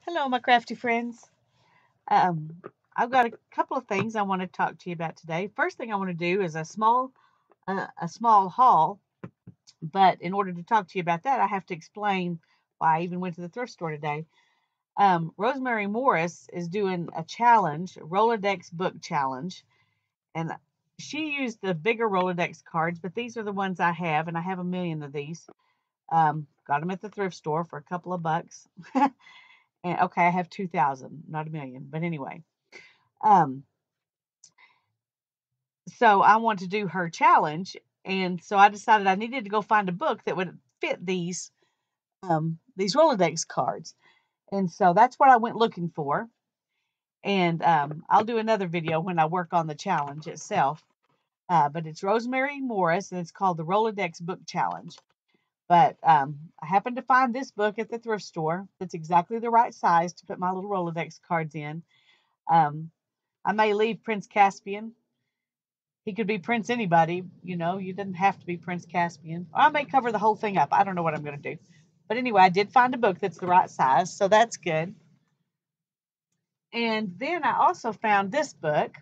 Hello, my crafty friends. Um, I've got a couple of things I want to talk to you about today. First thing I want to do is a small haul, but in order to talk to you about that, I have to explain why I even went to the thrift store today. Rosemary Morris is doing a challenge, Rolodex book challenge, and she used the bigger Rolodex cards, but these are the ones I have, and I have a million of these. Got them at the thrift store for a couple of bucks. And okay, I have 2,000, not a million, but anyway. Um, so I want to do her challenge, and so I decided I needed to go find a book that would fit these Rolodex cards, and so that's what I went looking for. And I'll do another video when I work on the challenge itself. But it's Rosemary Morris, and it's called the Rolodex Book Challenge. But I happened to find this book at the thrift store. That's exactly the right size to put my little Rolodex cards in. Um, I may leave Prince Caspian. He could be Prince anybody, you didn't have to be Prince Caspian. Or I may cover the whole thing up. I don't know what I'm going to do. But anyway, I did find a book that's the right size, so that's good. And then I also found this book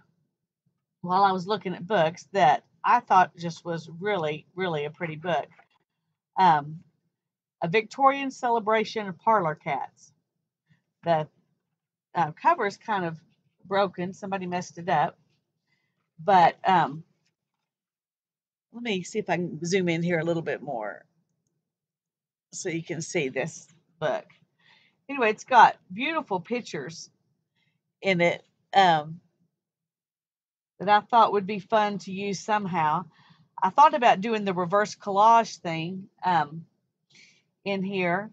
while I was looking at books that I thought just was really, really a pretty book. Um, a Victorian celebration of parlor cats. The cover is kind of broken. Somebody messed it up. But let me see if I can zoom in here a little bit more so you can see this book. Anyway, it's got beautiful pictures in it that I thought would be fun to use somehow. I thought about doing the reverse collage thing in here,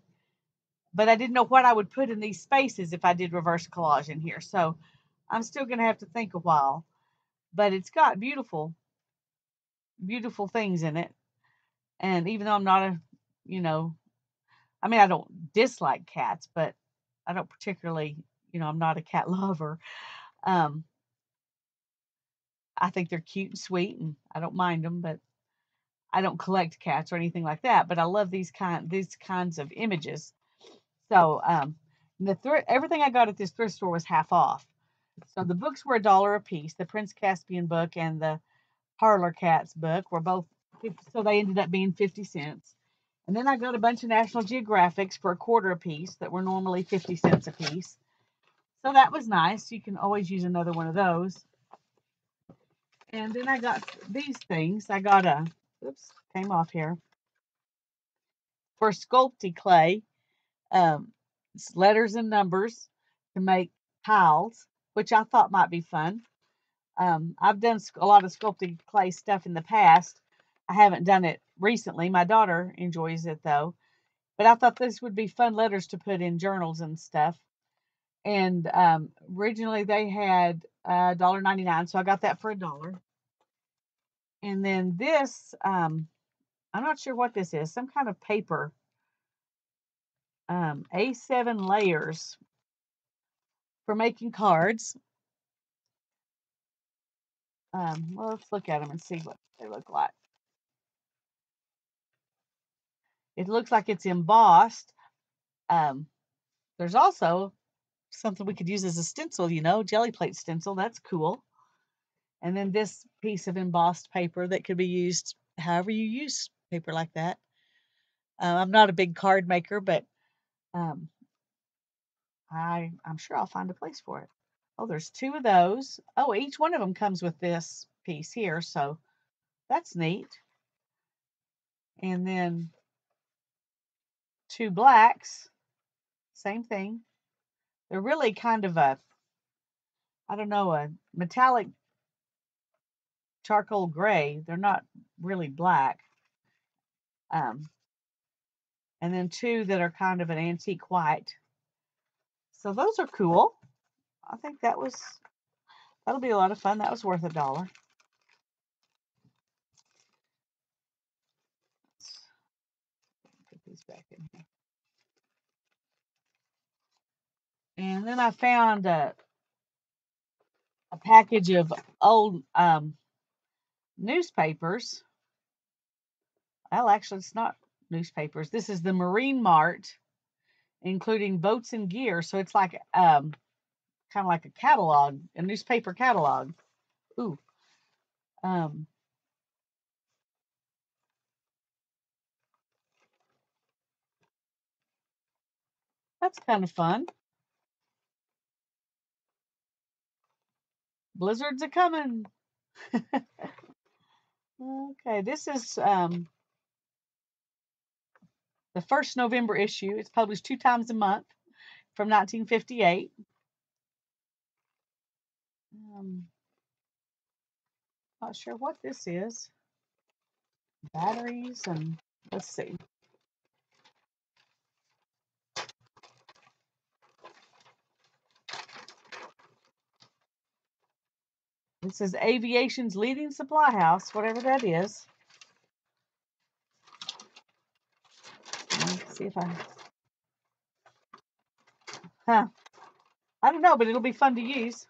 but I didn't know what I would put in these spaces if I did reverse collage in here. So I'm still going to have to think a while. But it's got beautiful, beautiful things in it. And even though I'm not you know, I don't dislike cats, but I don't particularly, I'm not a cat lover. Um, I think they're cute and sweet, and I don't mind them, but I don't collect cats or anything like that. But I love these kinds of images. So everything I got at this thrift store was half off. So the books were $1 a piece. The Prince Caspian book and the Parlor Cats book were both 50, so they ended up being 50 cents. And then I got a bunch of National Geographics for a quarter a piece that were normally 50 cents a piece. So that was nice. You can always use another one of those. And then I got these things. I got oops, came off here. For Sculpty clay, it's letters and numbers to make tiles, which I thought might be fun. I've done a lot of Sculpty clay stuff in the past. I haven't done it recently. My daughter enjoys it though. But I thought this would be fun letters to put in journals and stuff. And originally they had $1.99, so I got that for $1. And then this, I'm not sure what this is, some kind of paper, A7 layers for making cards. Well, let's look at them and see what they look like. It looks like it's embossed. There's also something we could use as a stencil, jelly plate stencil. That's cool. And then this piece of embossed paper that could be used however you use paper like that. I'm not a big card maker, but um, I'm sure I'll find a place for it. Oh, there's two of those. Oh, each one of them comes with this piece here, so that's neat. And then two blacks, same thing. They're really kind of I don't know, a metallic charcoal gray. They're not really black. Um, and then two that are kind of an antique white. So those are cool. I think that'll be a lot of fun. That was worth $1. Put these back in here. And then I found a package of old newspapers. Well, actually, it's not newspapers. This is the Marine Mart including boats and gear. So it's like kind of like a catalog, a newspaper catalog. Ooh. Um, that's kind of fun. Blizzards are coming. Okay, this is the first November issue. It's published 2 times a month from 1958. Not sure what this is. Batteries and let's see. This is aviation's leading supply house, whatever that is. Let's see if I. Huh. I don't know, but it'll be fun to use.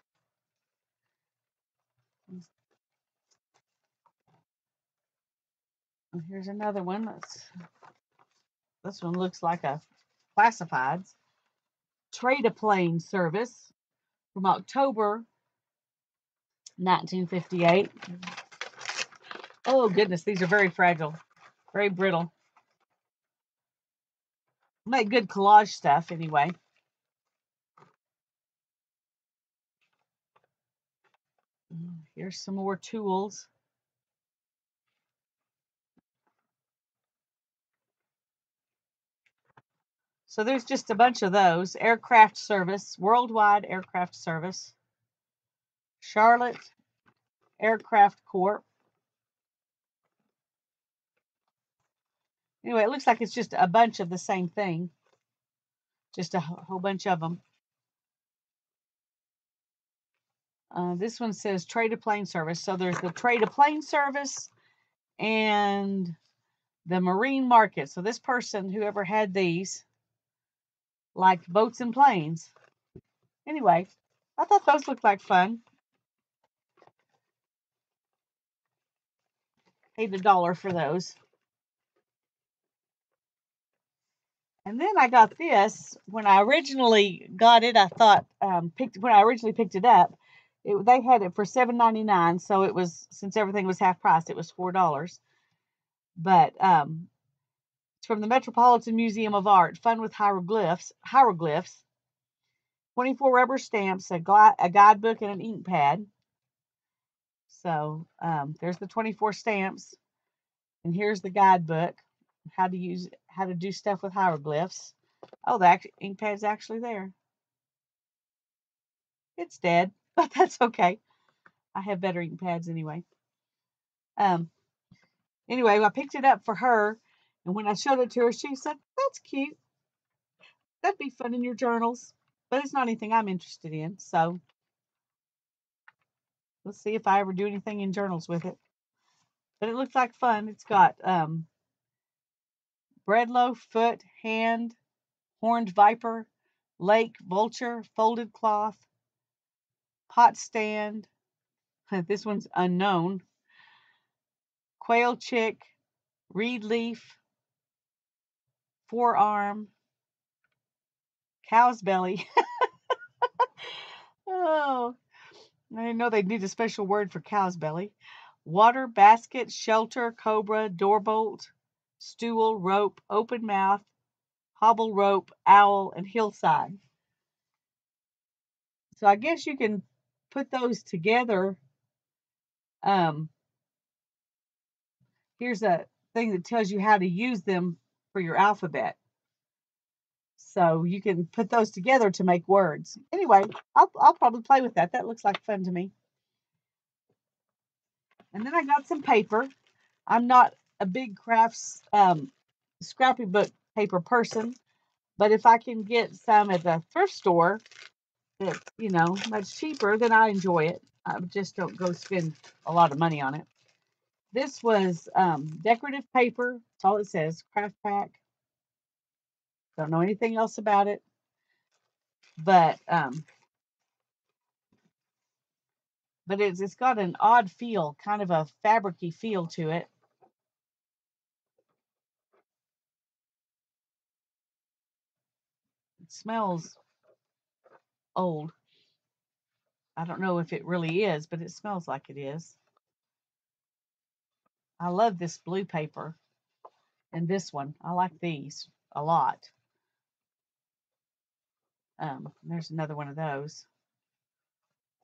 Here's another one. This one looks like a classifieds. Trade-a-plane service from October 1958. Oh, goodness, these are very fragile, very brittle. Make good collage stuff anyway. Here's some more tools. So there's just a bunch of those. Aircraft service, worldwide aircraft service. Charlotte Aircraft Corp. Anyway, it looks like it's just a bunch of the same thing. Just a whole bunch of them. This one says trade-a-plane service. So there's the trade-a-plane service and the marine market. So this person, whoever had these, liked boats and planes. Anyway, I thought those looked like fun. Paid $1 for those. And then I got this. When I originally got it, I thought, when I originally picked it up, they had it for $7.99. So it was, since everything was half price, it was $4. But it's from the Metropolitan Museum of Art. Fun with hieroglyphs. 24 rubber stamps, a guidebook, and an ink pad. So there's the 24 stamps, and here's the guidebook. How to do stuff with hieroglyphs. Oh, the ink pad's actually there. It's dead, but that's okay. I have better ink pads anyway. Anyway, I picked it up for her, and when I showed it to her, she said, "That's cute. That'd be fun in your journals." But it's not anything I'm interested in, so we'll see if I ever do anything in journals with it. But it looks like fun. It's got bread loaf, foot, hand, horned viper, lake, vulture, folded cloth, pot stand. This one's unknown. Quail chick, reed leaf, forearm, cow's belly. Oh, I didn't know they'd need a special word for cow's belly. Water, basket, shelter, cobra, doorbolt, stool, rope, open mouth, hobble rope, owl, and hillside. So I guess you can put those together. Here's a thing that tells you how to use them for your alphabet. So you can put those together to make words. Anyway, I'll probably play with that. That looks like fun to me. And then I got some paper. I'm not a big crafts scrappybook paper person, but if I can get some at the thrift store that's, much cheaper, then I enjoy it. I just don't go spend a lot of money on it. This was decorative paper. That's all it says. Craft pack. Don't know anything else about it. But it's got an odd feel, kind of a fabricy feel to it. It smells old. I don't know if it really is, but it smells like it is. I love this blue paper and this one. I like these a lot. There's another one of those.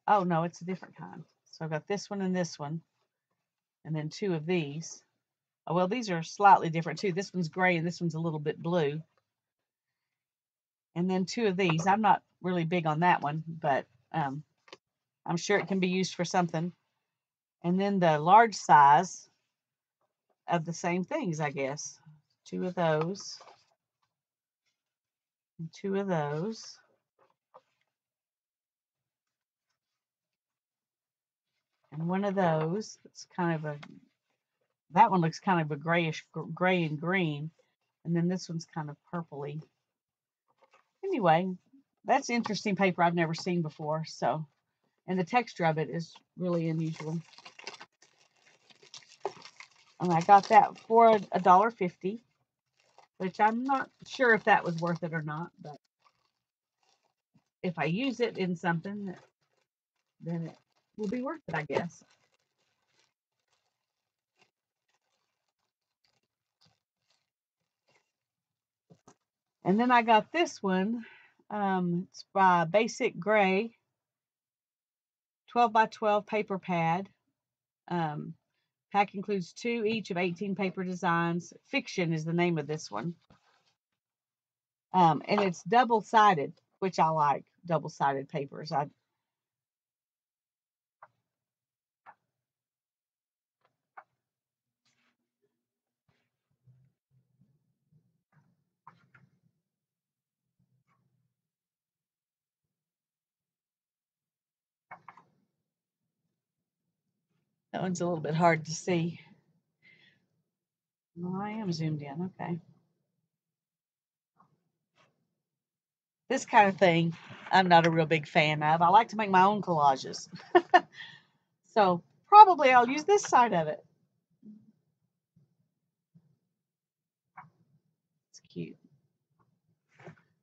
Oh, no, it's a different kind. So I've got this one and then two of these. Oh, well, these are slightly different too. This one's gray and this one's a little bit blue. And then two of these. I'm not really big on that one, but I'm sure it can be used for something. And then the large size of the same things, I guess. Two of those. And two of those. And one of those. It's kind of that one looks kind of a grayish, gray and green. And then this one's kind of purpley. Anyway, that's interesting paper I've never seen before. So, and the texture of it is really unusual. And I got that for $1.50, which I'm not sure if that was worth it or not, but if I use it in something, then it will be worth it, I guess. And then I got this one. It's by Basic Gray, 12 by 12 paper pad. Pack includes 2 each of 18 paper designs. Fiction is the name of this one. And it's double-sided, which I like, double-sided papers. That one's a little bit hard to see. Well, I am zoomed in, okay. This kind of thing, I'm not a real big fan of. I like to make my own collages. So probably I'll use this side of it. It's cute.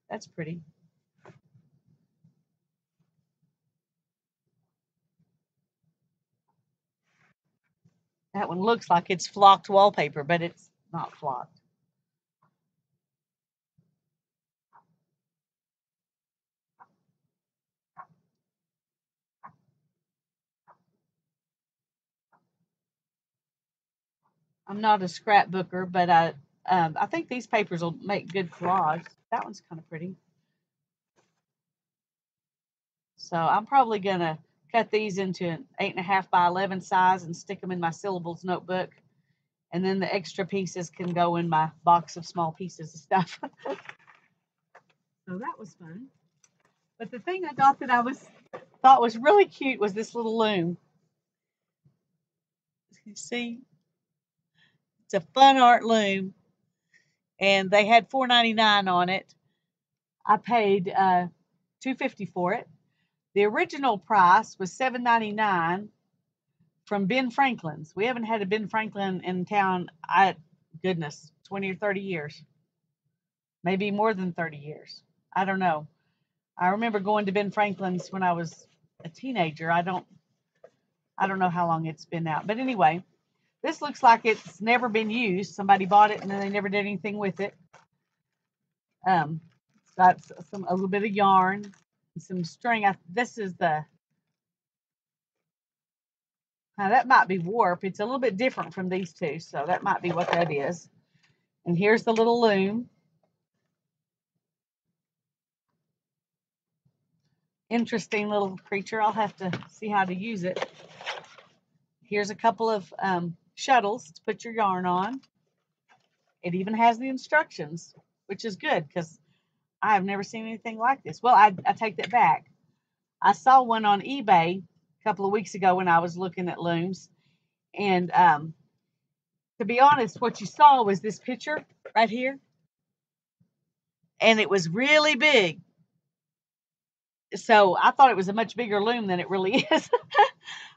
That's pretty. That one looks like it's flocked wallpaper, but it's not flocked. I'm not a scrapbooker, but I think these papers will make good collage. That one's kind of pretty. So I'm probably gonna cut these into an 8.5 by 11 size and stick them in my syllables notebook. And then the extra pieces can go in my box of small pieces of stuff. So that was fun. But the thing I got that thought was really cute was this little loom. You see, it's a fun art loom, and they had $4.99 on it. I paid $2.50 for it. The original price was $7.99 from Ben Franklin's. We haven't had a Ben Franklin in town, goodness, 20 or 30 years. Maybe more than 30 years. I don't know. I remember going to Ben Franklin's when I was a teenager. I don't know how long it's been out. But anyway, this looks like it's never been used. Somebody bought it and then they never did anything with it. It's got a little bit of yarn, some string. This is now that might be warp. It's a little bit different from these two, so that might be what that is. And here's the little loom. Interesting little creature. I'll have to see how to use it. Here's a couple of shuttles to put your yarn on. It even has the instructions, which is good because I have never seen anything like this. Well, I take that back. I saw one on eBay a couple of weeks ago when I was looking at looms. And to be honest, what you saw was this picture right here. And it was really big. So I thought it was a much bigger loom than it really is.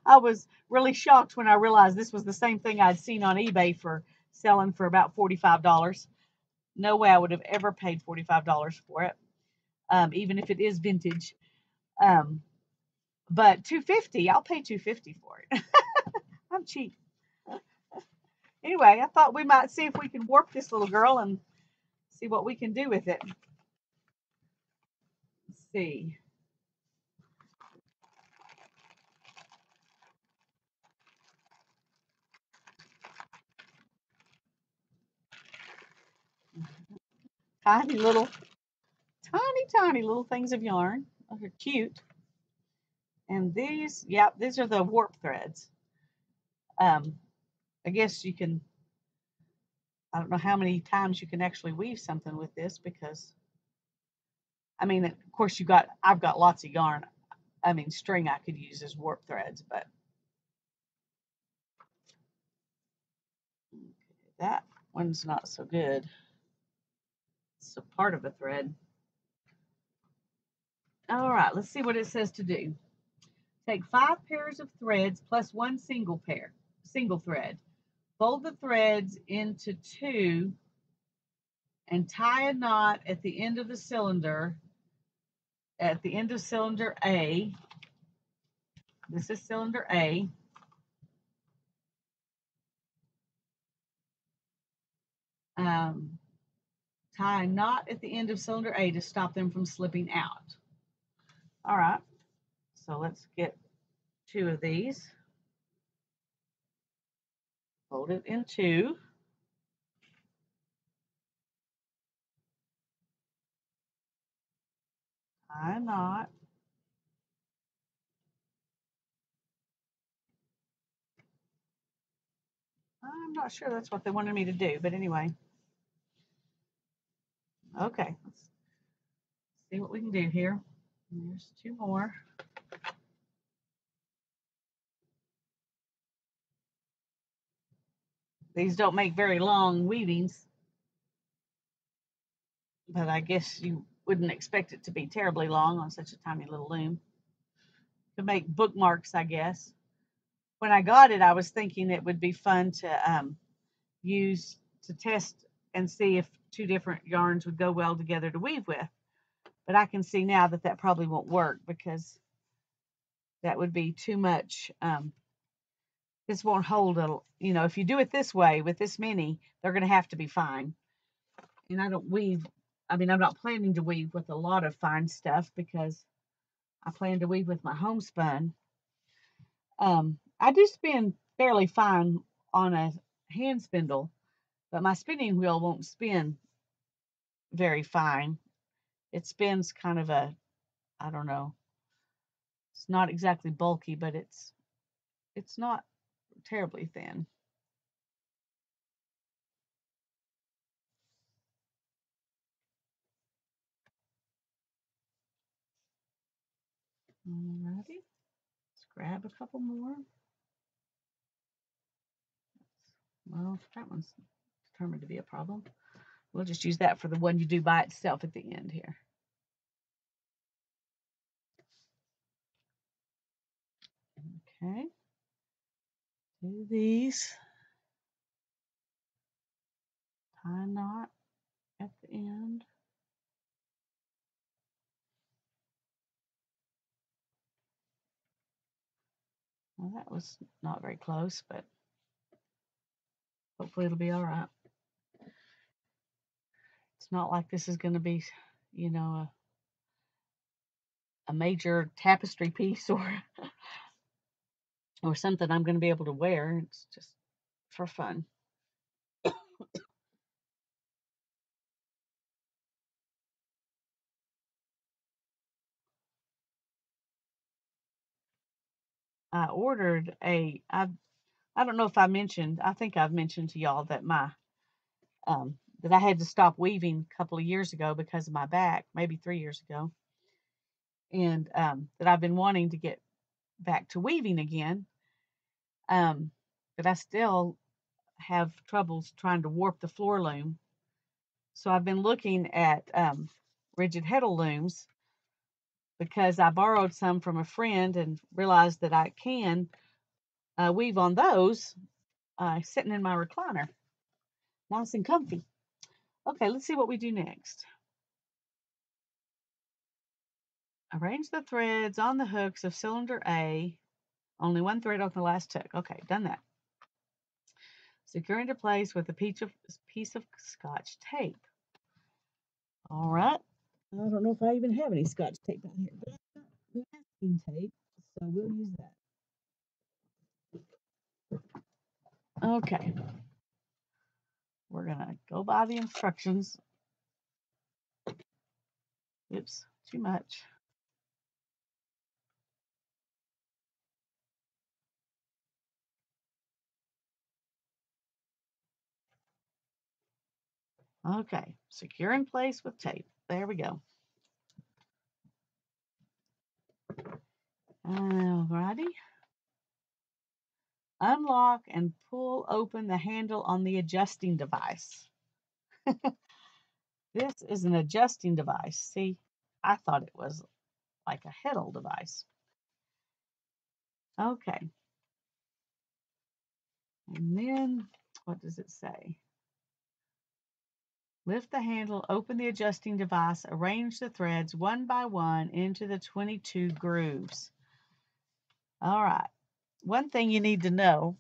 I was really shocked when I realized this was the same thing I'd seen on eBay for selling for about $45. No way I would have ever paid $45 for it. even if it is vintage. Um, but $250, I'll pay $250 for it. I'm cheap. Anyway, I thought we might see if we can warp this little girl and see what we can do with it. Let's see. Tiny little, tiny little things of yarn. Oh, they're cute. And these, yeah, these are the warp threads. I guess you can, I don't know how many times you can actually weave something with this because, I mean, of course I've got lots of yarn. I mean, string I could use as warp threads, but that one's not so good. It's a part of a thread. All right, let's see what it says to do. Take 5 pairs of threads plus 1 single thread. Fold the threads into 2 and tie a knot at the end of the cylinder, at the end of cylinder A. This is cylinder A. Tie a knot at the end of cylinder A to stop them from slipping out. All right, so let's get 2 of these. Fold it in 2. Tie a knot. I'm not sure that's what they wanted me to do, but anyway. Okay, let's see what we can do here. There's 2 more. These don't make very long weavings, but I guess you wouldn't expect it to be terribly long on such a tiny little loom. To make bookmarks, I guess. When I got it, I was thinking it would be fun to use to test and see if 2 different yarns would go well together to weave with. But I can see now that that probably won't work because that would be too much. This won't hold a, if you do it this way with this many, they're going to have to be fine. And I don't weave, I mean, I'm not planning to weave with a lot of fine stuff because I plan to weave with my homespun. I do spin fairly fine on a hand spindle, but my spinning wheel won't spin very fine. It spins kind of I don't know. It's not exactly bulky, but it's not terribly thin. Alrighty, let's grab a couple more. Well, that one's determined to be a problem. We'll just use that for the one you do by itself at the end here. Okay, do these, tie a knot at the end. Well, that was not very close, but hopefully it'll be all right. It's not like this is going to be, a major tapestry piece or something I'm going to be able to wear. It's just for fun. I ordered I don't know if I mentioned, I think I've mentioned to y'all that that I had to stop weaving a couple of years ago because of my back, maybe 3 years ago. And that I've been wanting to get back to weaving again. But I still have troubles trying to warp the floor loom. So I've been looking at rigid heddle looms because I borrowed some from a friend and realized that I can weave on those sitting in my recliner. Nice and comfy. Okay, let's see what we do next. Arrange the threads on the hooks of cylinder A. Only one thread on the last hook. Okay, done that. Secure into place with a piece of Scotch tape. All right. I don't know if I even have any Scotch tape out here, but I've got masking tape, so we'll use that. Okay. We're going to go by the instructions. Oops, too much. Okay, secure in place with tape. There we go. Alrighty. Unlock and pull open the handle on the adjusting device. This is an adjusting device. See, I thought it was like a heddle device. Okay. And then, what does it say? Lift the handle, open the adjusting device, arrange the threads one by one into the 22 grooves. All right. One thing you need to know,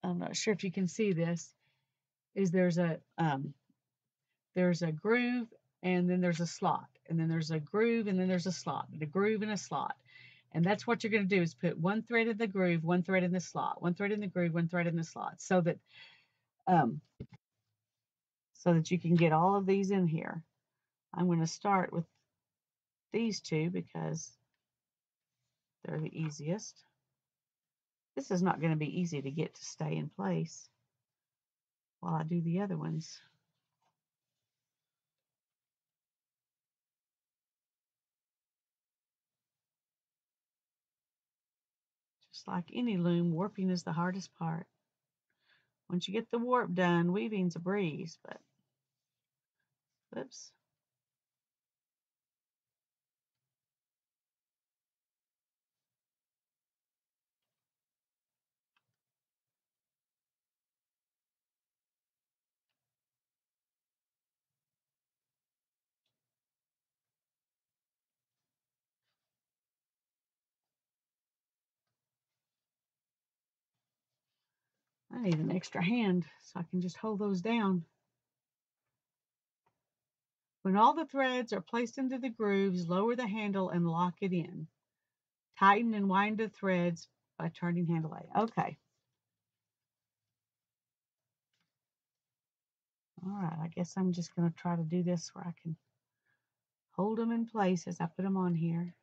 I'm not sure if you can see this, is there's a groove and then there's a slot, and then there's a groove and then there's a slot, and a groove and a slot. And that's what you're going to do is put one thread in the groove, one thread in the slot, one thread in the groove, one thread in the slot, so that you can get all of these in here. I'm going to start with these two because they're the easiest. This is not going to be easy to get to stay in place while I do the other ones. Just like any loom, warping is the hardest part. Once you get the warp done, weaving's a breeze, but whoops. I need an extra hand so I can just hold those down. When all the threads are placed into the grooves, lower the handle and lock it in. Tighten and wind the threads by turning handle A. Okay. All right, I guess I'm just going to try to do this where I can hold them in place as I put them on here.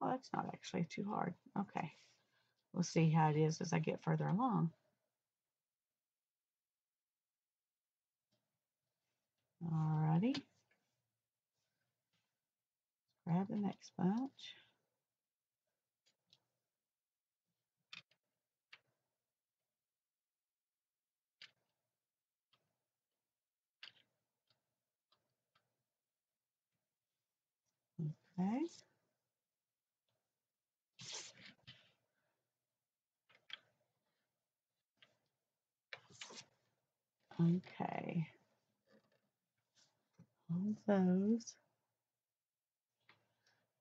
Well, that's not actually too hard. Okay. We'll see how it is as I get further along. Alrighty. Grab the next bunch. Okay. Okay. Hold those.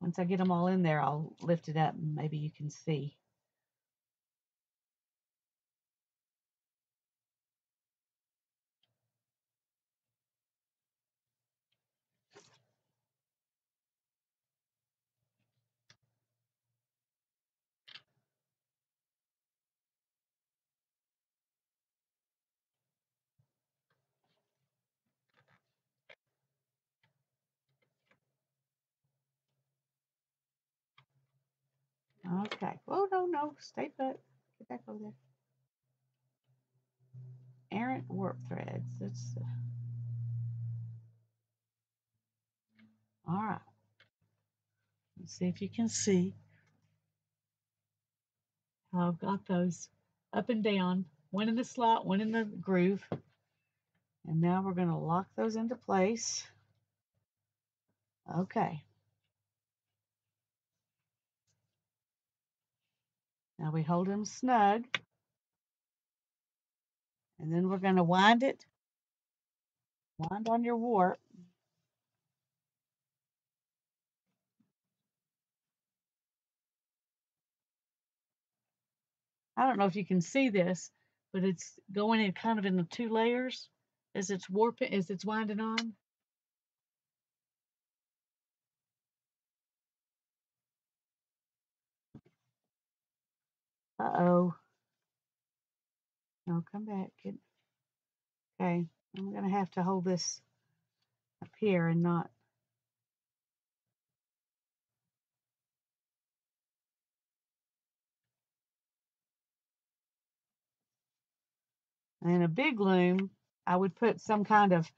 Once I get them all in there, I'll lift it up and maybe you can see. Okay. Oh, no. Stay put. Get back over there. Errant warp threads. That's all right. Let's see if you can see how I've got those up and down. One in the slot, one in the groove. And now we're going to lock those into place. Okay. Now we hold them snug. And then we're going to wind it Wind on your warp. I don't know if you can see this, but it's going in kind of in the two layers as it's warping, as it's winding on. Uh-oh. No, come back. Okay. I'm going to have to hold this up here and not. And a big loom, I would put some kind of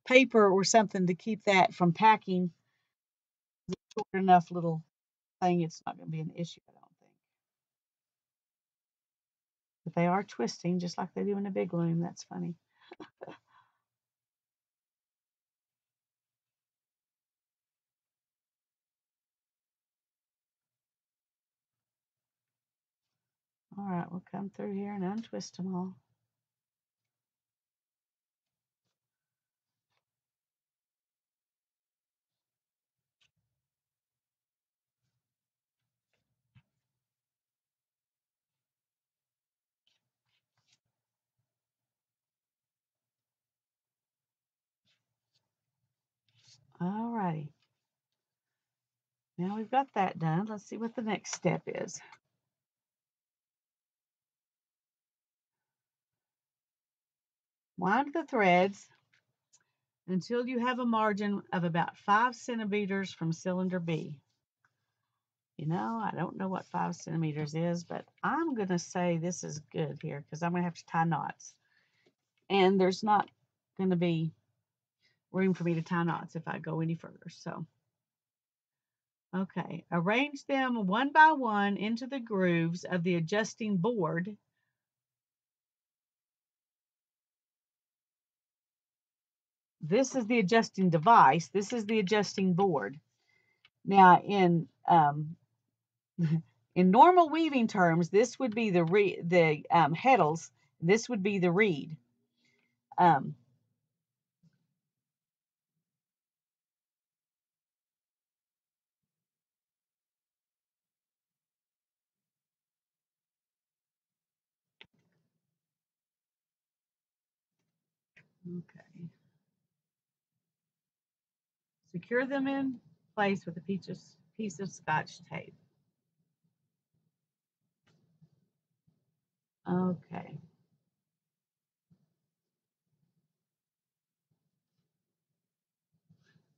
paper or something to keep that from packing. Short enough little thing, it's not going to be an issue, I don't think. But they are twisting just like they do in a big loom. That's funny. All right, we'll come through here and untwist them all. All righty. Now we've got that done. Let's see what the next step is. Wind the threads until you have a margin of about 5 centimeters from cylinder B. You know, I don't know what 5 centimeters is, but I'm going to say this is good here because I'm going to have to tie knots. And there's not going to be room for me to tie knots if I go any further. So, okay, arrange them one by one into the grooves of the adjusting board. This is the adjusting device. This is the adjusting board. Now, in in normal weaving terms, this would be the heddles. This would be the reed. Um, okay. Secure them in place with a piece of Scotch tape. Okay.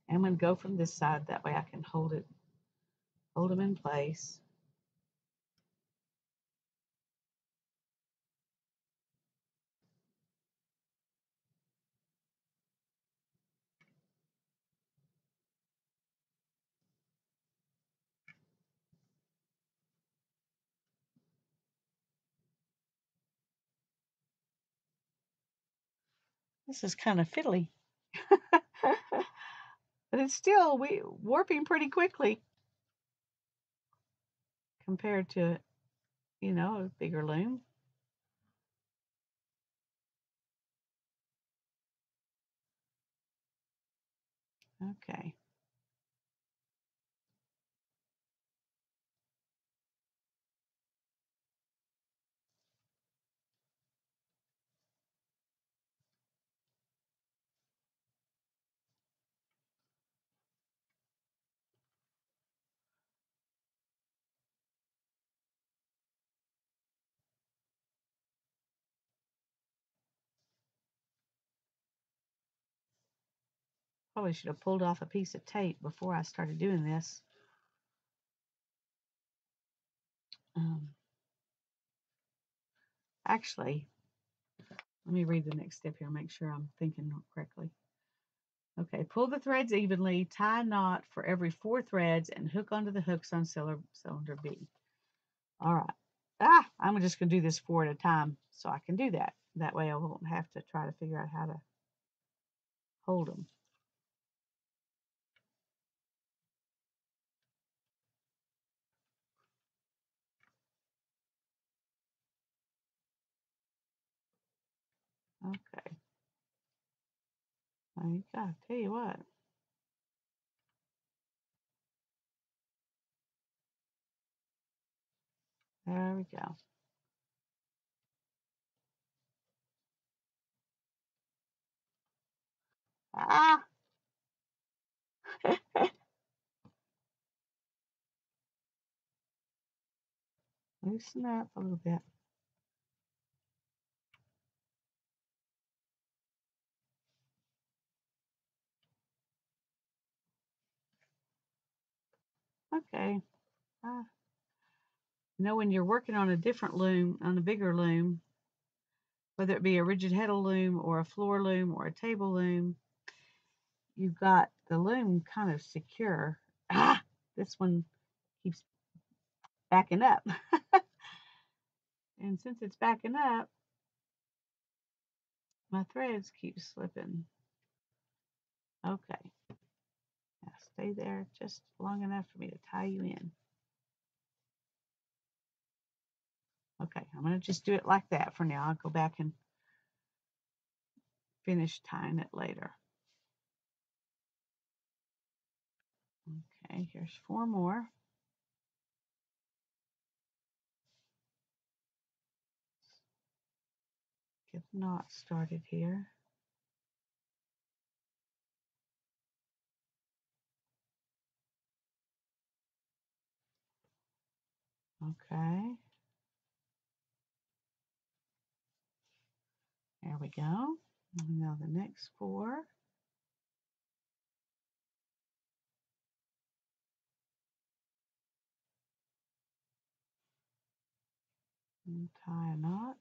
I'm going to go from this side. That way I can hold them in place. This is kind of fiddly, but it's still warping pretty quickly compared to, you know, a bigger loom. Okay. Probably should have pulled off a piece of tape before I started doing this. Actually, let me read the next step here, make sure I'm thinking correctly. Okay, pull the threads evenly, tie a knot for every 4 threads, and hook onto the hooks on cylinder B. All right. I'm just going to do this 4 at a time so I can do that. That way I won't have to try to figure out how to hold them. Okay. I gotta tell you what. There we go. Ah! Loosen up a little bit. Okay. When you're working on a different loom, on a bigger loom, whether it be a rigid heddle loom or a floor loom or a table loom, you've got the loom kind of secure. This one keeps backing up. And since it's backing up, my threads keep slipping. Okay. Now stay there just long enough for me to tie you in. Okay, I'm going to just do it like that for now. I'll go back and finish tying it later. Okay, here's 4 more. Get the knot started here. Okay. There we go. Now the next 4. And tie a knot.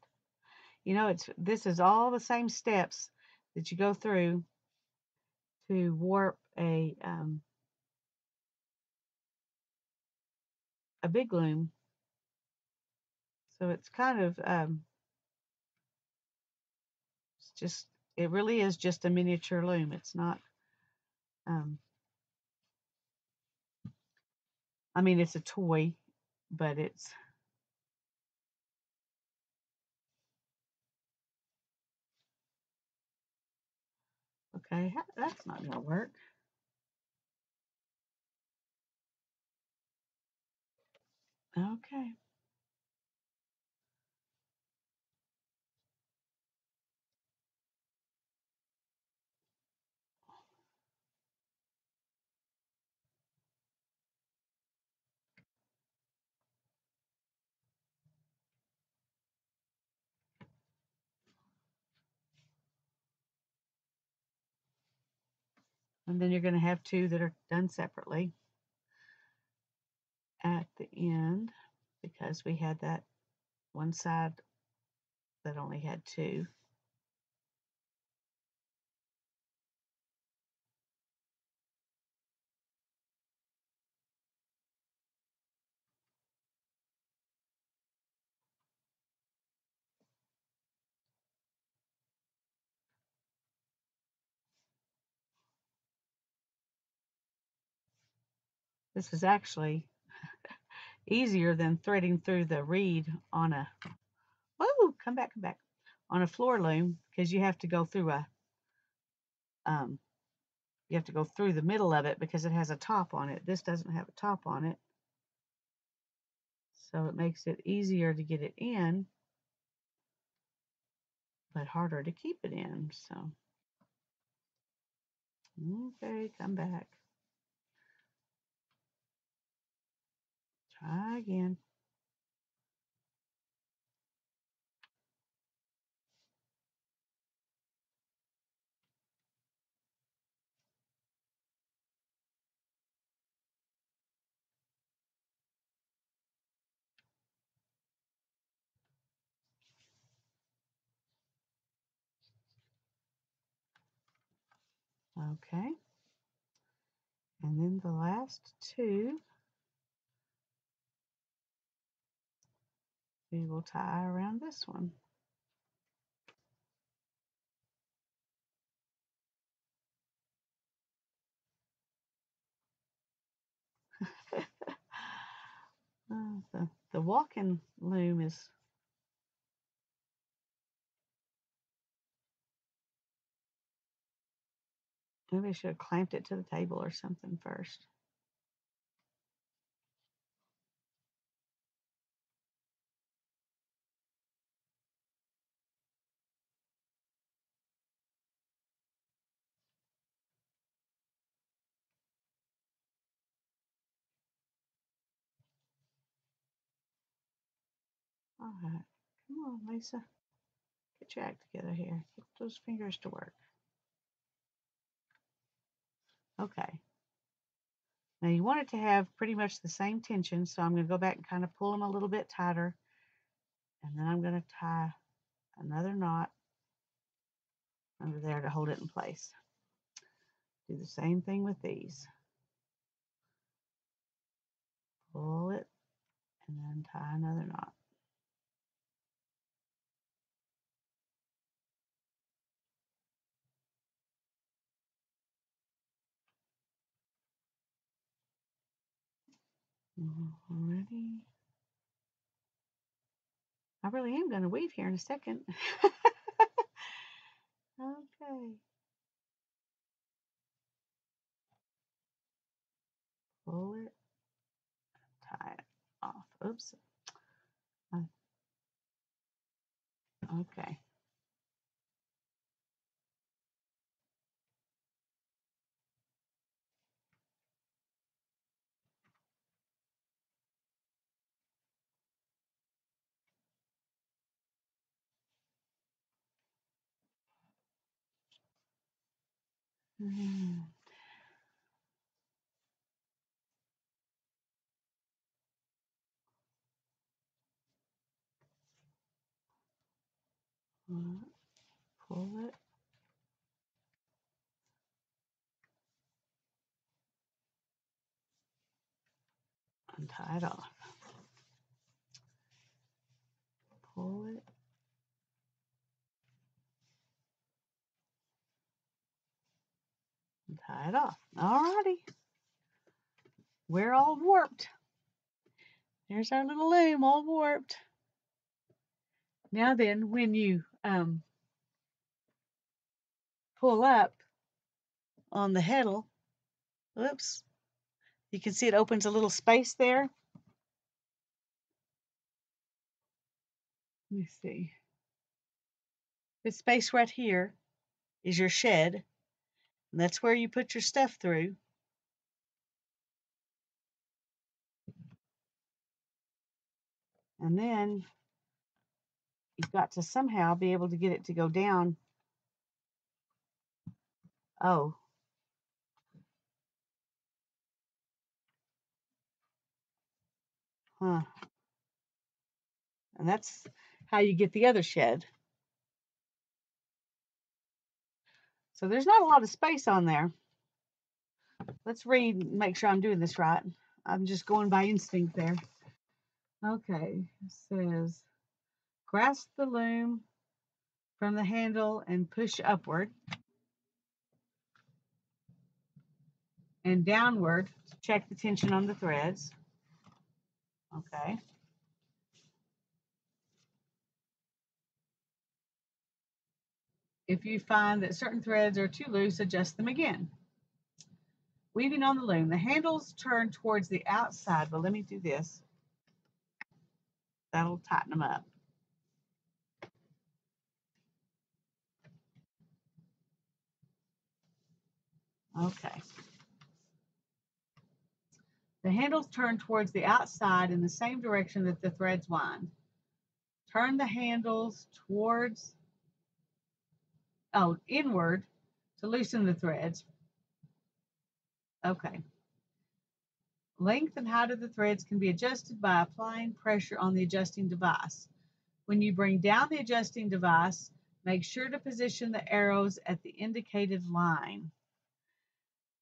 You know, this is all the same steps that you go through to warp a big loom. So it's kind of it really is just a miniature loom. It's not I mean, it's a toy, but it's okay. That's not gonna work. Okay. And then you're going to have 2 that are done separately at the end because we had that one side that only had 2. This is actually easier than threading through the reed on a come back on a floor loom because you have to go through you have to go through the middle of it because it has a top on it. This doesn't have a top on it, so it makes it easier to get it in but harder to keep it in. So okay, come back, try again. Okay, and then the last 2 we will tie around this one. The walking loom is Maybe I should have clamped it to the table or something first. All right. Come on, Lisa. Get your act together here. Get those fingers to work. Okay. Now you want it to have pretty much the same tension, so I'm going to go back and kind of pull them a little bit tighter. And then I'm going to tie another knot under there to hold it in place. Do the same thing with these. Pull it and then tie another knot. Alrighty. I really am going to weave here in a second. Okay. Pull it, tie it off. Oops. Okay. Pull it and tie it off. Pull it and tie it off. Alrighty. We're all warped. There's our little loom all warped. Now then, when you pull up on the heddle, oops, you can see it opens a little space there. Let me see. This space right here is your shed, and that's where you put your stuff through. And then you've got to somehow be able to get it to go down. Oh. Huh. And that's how you get the other shed. So there's not a lot of space on there. Let's read and make sure I'm doing this right. I'm just going by instinct there. Okay, it says, grasp the loom from the handle and push upward and downward to check the tension on the threads. Okay. If you find that certain threads are too loose, adjust them again. Weaving on the loom. The handles turn towards the outside. Well, let me do this. That'll tighten them up. Okay. The handles turn towards the outside in the same direction that the threads wind. Turn the handles towards, inward to loosen the threads. Okay. Length and height of the threads can be adjusted by applying pressure on the adjusting device. When you bring down the adjusting device, make sure to position the arrows at the indicated line.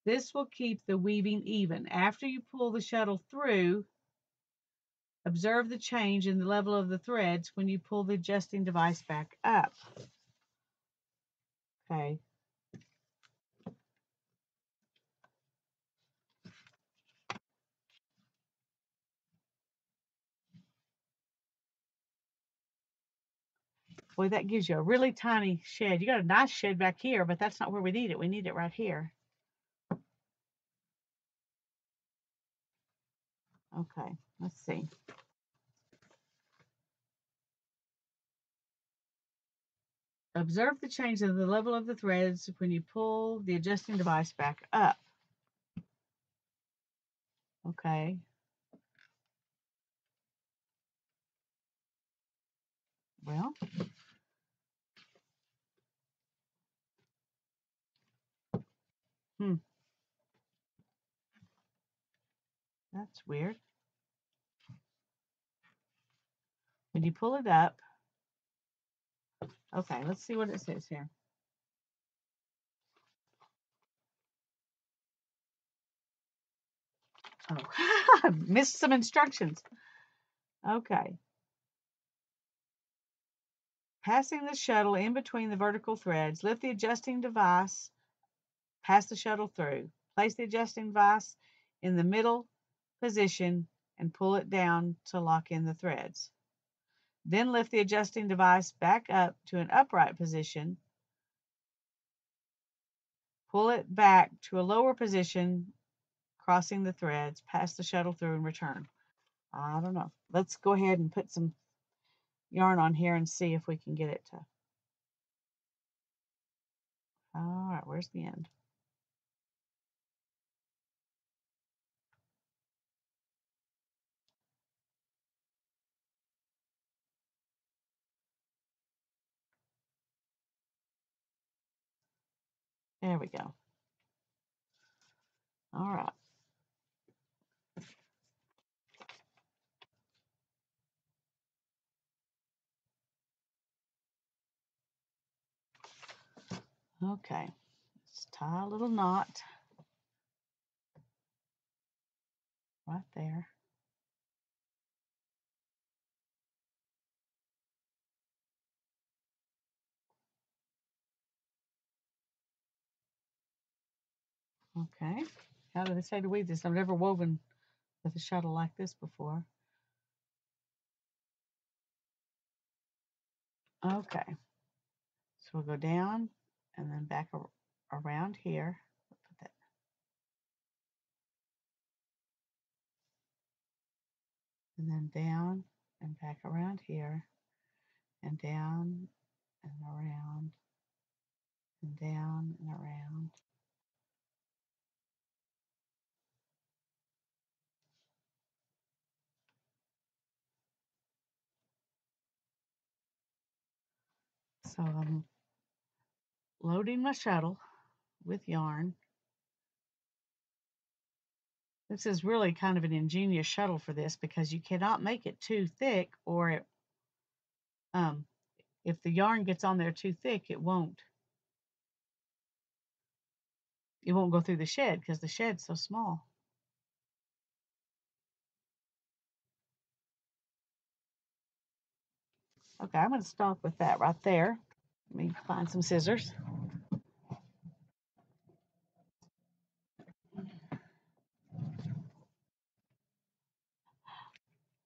This will keep the weaving even. After you pull the shuttle through, observe the change in the level of the threads when you pull the adjusting device back up. Okay. Boy, that gives you a really tiny shed. You got a nice shed back here, but that's not where we need it. We need it right here. Okay, let's see. Observe the change in the level of the threads when you pull the adjusting device back up. Okay. Well, that's weird. When you pull it up, okay, let's see what it says here. Oh, missed some instructions. Okay. Passing the shuttle in between the vertical threads, lift the adjusting device, pass the shuttle through. Place the adjusting device in the middle position and pull it down to lock in the threads. Then lift the adjusting device back up to an upright position. Pull it back to a lower position, crossing the threads, pass the shuttle through and return. I don't know. Let's go ahead and put some yarn on here and see if we can get it to. All right, where's the end? There we go. All right. Okay. Let's tie a little knot right there. Okay. How do they say to weave this? I've never woven with a shuttle like this before. Okay. So we'll go down and then back around here. Put that. And then down and back around here and down and around and down and around. So I'm loading my shuttle with yarn. This is really kind of an ingenious shuttle for this because you cannot make it too thick, or it, if the yarn gets on there too thick, it won't go through the shed because the shed's so small. Okay, I'm going to stop with that right there. Let me find some scissors.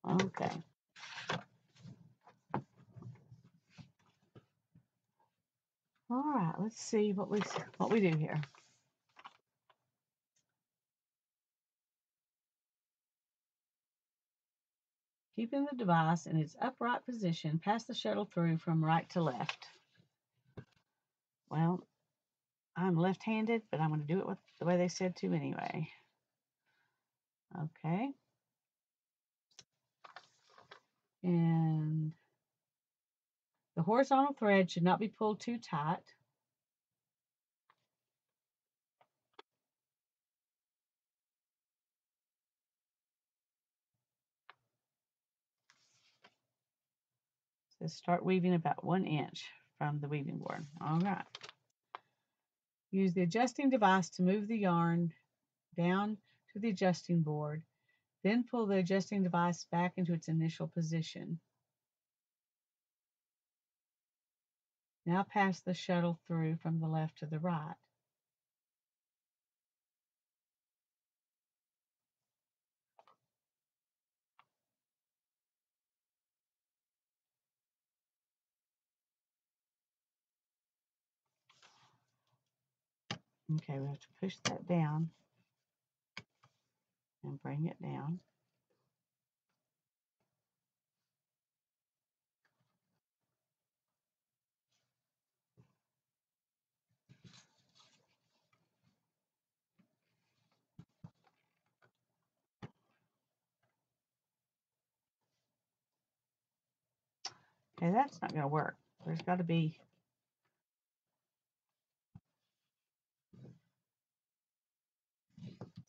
Okay. All right, let's see what we do here. Keeping the device in its upright position, pass the shuttle through from right to left. Well, I'm left-handed, but I'm going to do it the way they said to anyway. Okay. And the horizontal thread should not be pulled too tight. So start weaving about 1 inch from the weaving board. All right. Use the adjusting device to move the yarn down to the adjusting board. Then pull the adjusting device back into its initial position. Now pass the shuttle through from the left to the right. Okay, we have to push that down and bring it down. Okay, that's not going to work. There's got to be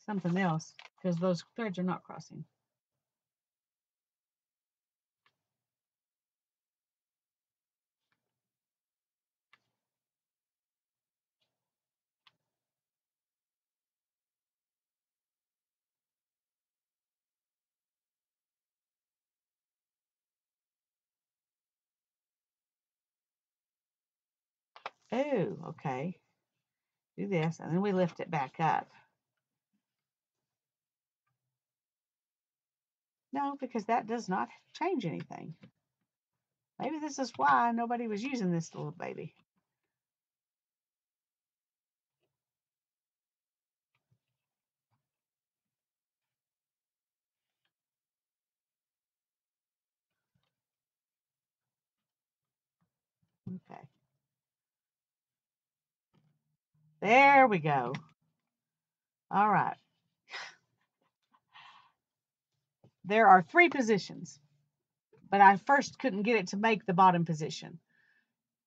something else because those threads are not crossing. Oh, okay. Do this, and then we lift it back up. No, because that does not change anything. Maybe this is why nobody was using this little baby. Okay. There we go. All right. There are 3 positions, but I first couldn't get it to make the bottom position.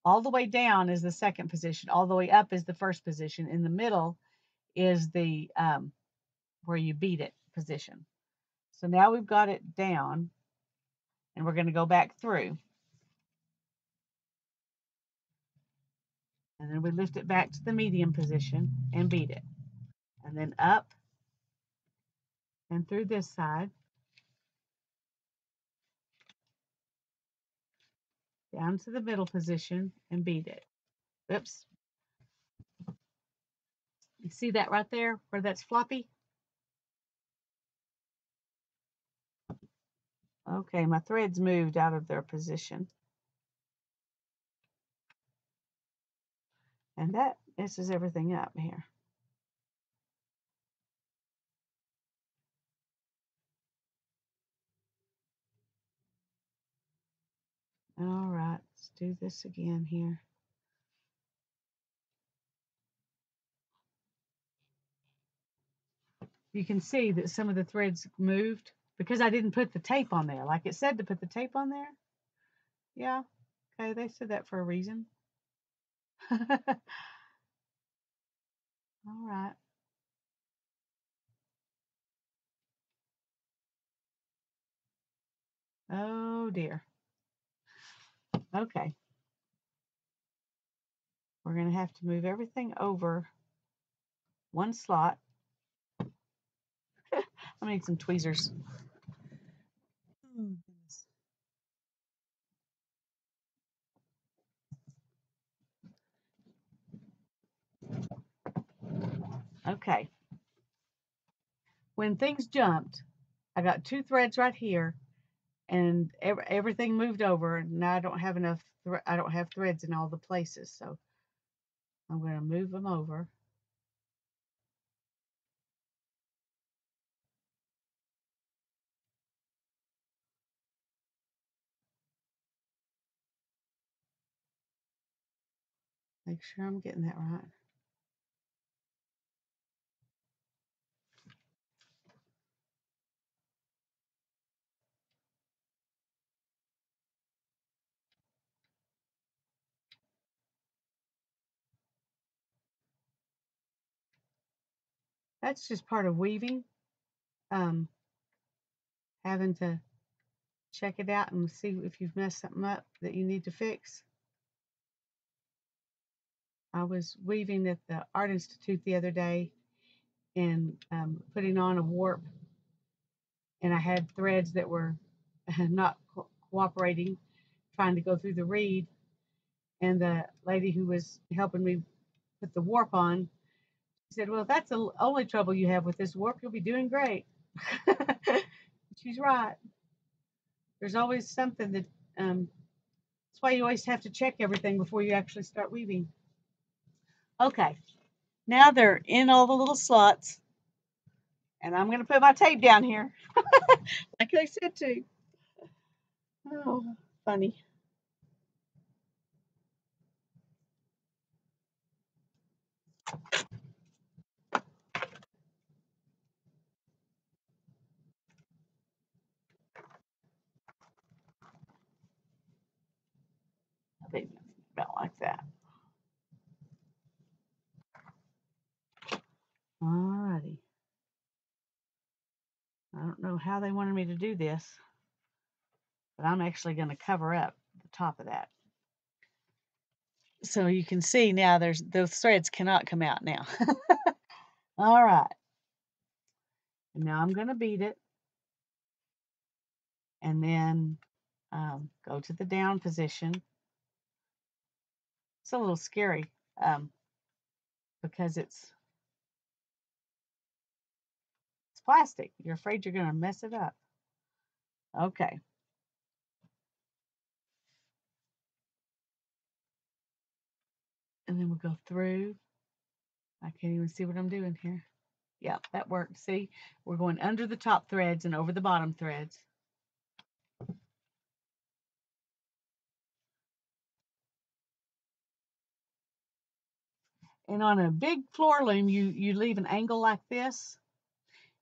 All the way down is the second position. All the way up is the first position. In the middle is the where you beat it position. So now we've got it down, and we're going to go back through. And then we lift it back to the medium position and beat it. And then up and through this side, down to the middle position and beat it. Oops. You see that right there where that's floppy? Okay, my threads moved out of their position. And that messes everything up here. All right, let's do this again here. You can see that some of the threads moved because I didn't put the tape on there. Like it said to put the tape on there. Yeah, okay, they said that for a reason. All right. Oh dear. Okay. We're going to have to move everything over one slot. I need some tweezers. Okay. When things jumped, I got 2 threads right here, and everything moved over. And now I don't have enough. I don't have threads in all the places, so I'm going to move them over. Make sure I'm getting that right. That's just part of weaving. Having to check it out and see if you've messed something up that you need to fix. I was weaving at the Art Institute the other day and putting on a warp, and I had threads that were not cooperating, trying to go through the reed. And the lady who was helping me put the warp on said, "Well, if that's the only trouble you have with this warp, you'll be doing great." She's right. There's always something that, that's why you always have to check everything before you actually start weaving. Okay, Now they're in all the little slots, and I'm going to put my tape down here, like I said to. Oh, funny. I think about like that. Alrighty. I don't know how they wanted me to do this, but I'm actually going to cover up the top of that. So you can see now those threads cannot come out now. All right. And now I'm going to beat it and then go to the down position. It's a little scary because it's plastic. You're afraid you're going to mess it up. Okay. And then we'll go through. I can't even see what I'm doing here. Yeah, that worked. See, we're going under the top threads and over the bottom threads. And on a big floor loom, you leave an angle like this.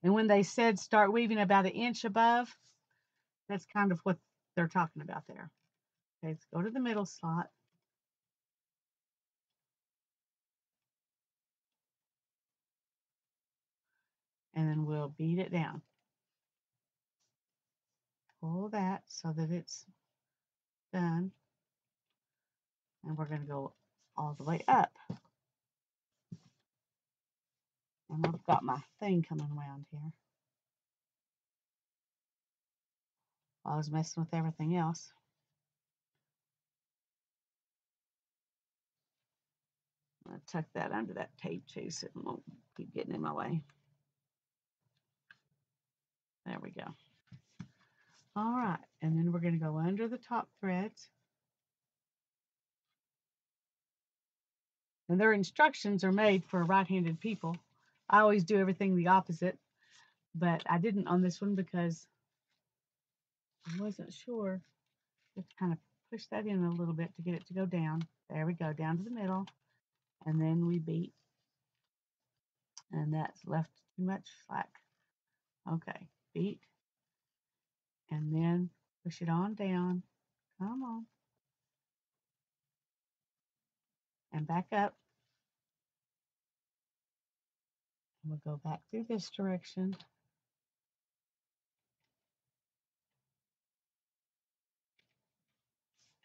And when they said start weaving about an inch above, that's kind of what they're talking about there. Okay, let's go to the middle slot. And then we'll beat it down. Pull that so that it's done. And we're going to go all the way up. And I've got my thing coming around here. I was messing with everything else. I'm going to tuck that under that tape too so it won't keep getting in my way. There we go. All right, and then we're going to go under the top threads. And their instructions are made for right-handed people. I always do everything the opposite, but I didn't on this one because I wasn't sure. Just kind of push that in a little bit to get it to go down. There we go, down to the middle. And then we beat. And that's left too much slack. Okay, beat. And then push it on down. Come on. And back up. And we'll go back through this direction.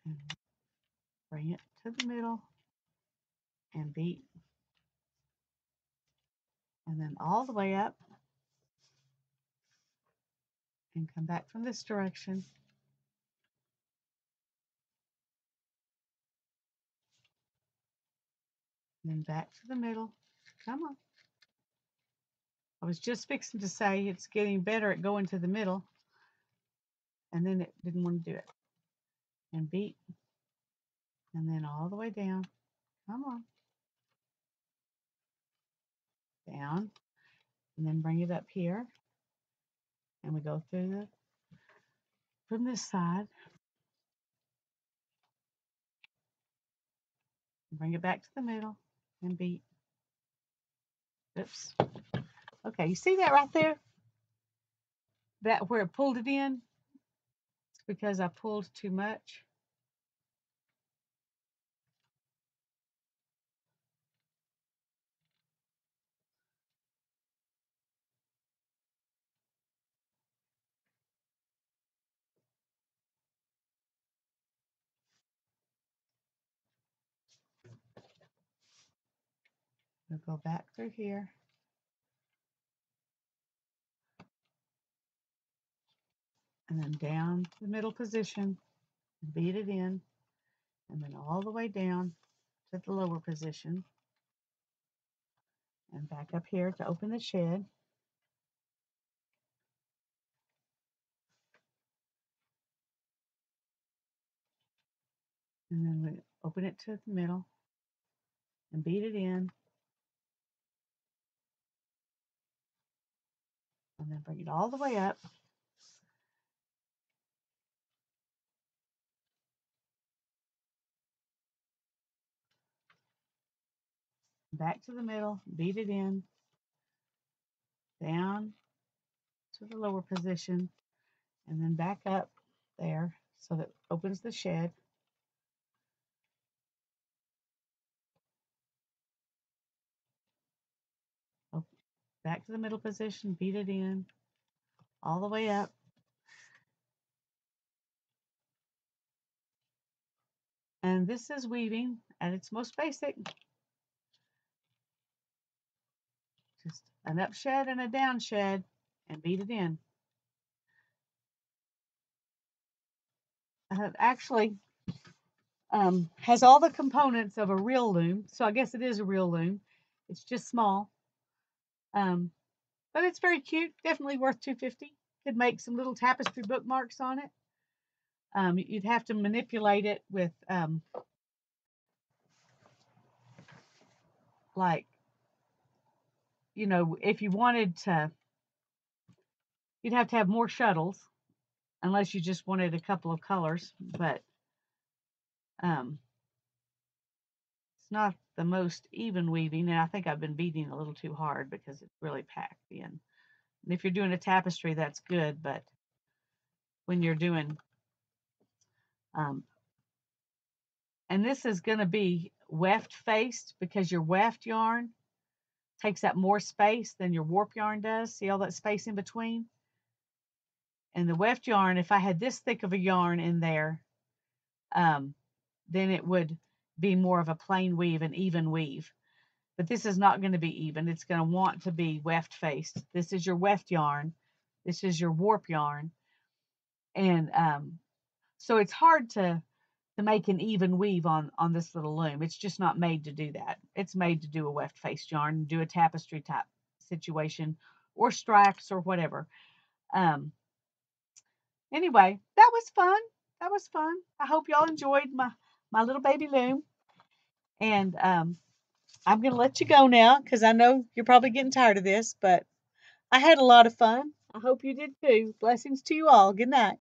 And bring it to the middle. And beat. And then all the way up. And come back from this direction. And then back to the middle. Come on. I was just fixing to say it's getting better at going to the middle. And then it didn't want to do it. And beat. And then all the way down. Come on. Down. And then bring it up here. And we go through from this side. Bring it back to the middle and beat. Oops. Okay, you see that right there? That where it pulled it in? It's because I pulled too much. We'll go back through here. And then down to the middle position. And beat it in. And then all the way down to the lower position. And back up here to open the shed. And then we open it to the middle and beat it in and then bring it all the way up. Back to the middle, beat it in, down to the lower position, and then back up there so that opens the shed. Back to the middle position, beat it in, all the way up. And this is weaving at its most basic. Just an up shed and a down shed, and beat it in. Actually, has all the components of a real loom, so I guess it is a real loom. It's just small, but it's very cute. Definitely worth $2.50. Could make some little tapestry bookmarks on it. You'd have to manipulate it with like, you know, if you wanted to, you'd have to have more shuttles, unless you just wanted a couple of colors. But it's not the most even weaving, and I think I've been beating a little too hard because it's really packed in. And if you're doing a tapestry, that's good, but when you're doing, and this is going to be weft faced because your weft yarn takes up more space than your warp yarn does. See all that space in between? And the weft yarn, if I had this thick of a yarn in there, then it would be more of a plain weave, an even weave. But this is not going to be even. It's going to want to be weft faced. This is your weft yarn. This is your warp yarn. And so it's hard to make an even weave on this little loom. It's just not made to do that. It's made to do a weft faced yarn, do a tapestry type situation, or stripes or whatever. Anyway, that was fun. That was fun. I hope y'all enjoyed my little baby loom. And I'm going to let you go now because I know you're probably getting tired of this, but I had a lot of fun. I hope you did too. Blessings to you all. Good night.